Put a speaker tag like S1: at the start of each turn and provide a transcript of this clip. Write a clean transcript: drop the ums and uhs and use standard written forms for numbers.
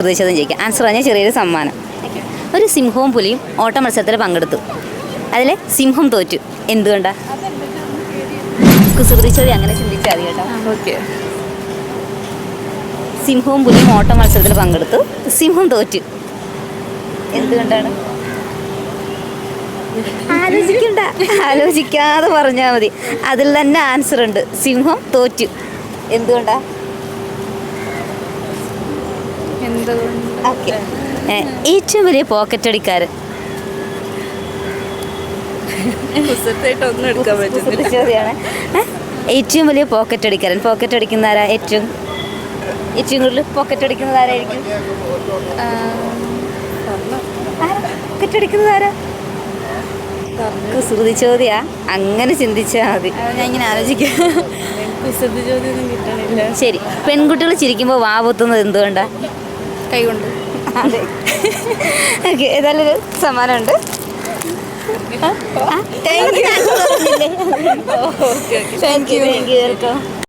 S1: പ്രതീക്ഷിച്ചതും ജയിക്കാം. Answer പറഞ്ഞാൽ ചെറിയൊരു സമ്മാനം. ഒരു സിംഹവും പുലിയും ഓട്ട മത്സരത്തിൽ പങ്കെടുത്തു. അതിലെ സിംഹം തോറ്റു. എന്തുകൊണ്ടാ? കുസൃതിച്ചോദ്യം, അങ്ങനെ ചിന്തിച്ചാൽ മതി കേട്ടോ.
S2: ഓക്കെ.
S1: സിംഹവും പുലിയും ഓട്ട മത്സരത്തിൽ പങ്കെടുത്തു. സിംഹം തോറ്റു. എന്തുകൊണ്ടാണ്? ആലോചിക്കണ്ട, ആലോചിക്കാതെ പറഞ്ഞാൽ മതി. അതിൽ തന്നെ ആൻസർ ഉണ്ട്. സിംഹം തോറ്റു. എന്തുകൊണ്ടാ? ഓക്കെ. ഏറ്റവും വലിയ പോക്കറ്റടിക്കാരൻ.
S2: ഒന്നും എടുക്കാൻ പറ്റുന്നില്ല.
S1: ചോദ്യമാണ്. ഏറ്റവും വലിയ പോക്കറ്റടിക്കാരൻ. പോക്കറ്റ് അടിക്കുന്ന ആരാ? ഏറ്റവും കൂടുതൽ പോക്കറ്റ് അടിക്കുന്നത് ആരായിരിക്കും? പോക്കറ്റ് അടിക്കുന്നത് ആരാ? കുസൃതി ചോദ്യാ, അങ്ങനെ ചിന്തിച്ചാൽ മതി.
S2: ഞാൻ ഇങ്ങനെ ആലോചിക്കാം. കുസൃതി ചോദ്യമൊന്നും കിട്ടണില്ല.
S1: ശരി. പെൺകുട്ടികൾ ചിരിക്കുമ്പോൾ വാ പൊത്തുന്നത് എന്തുകൊണ്ടാ?
S2: കൈകൊണ്ട്.
S1: അതെ. ഓക്കെ, ഏതായാലും ഒരു സമ്മാനമുണ്ട്.
S2: Thank you.
S1: Thank you. Welcome.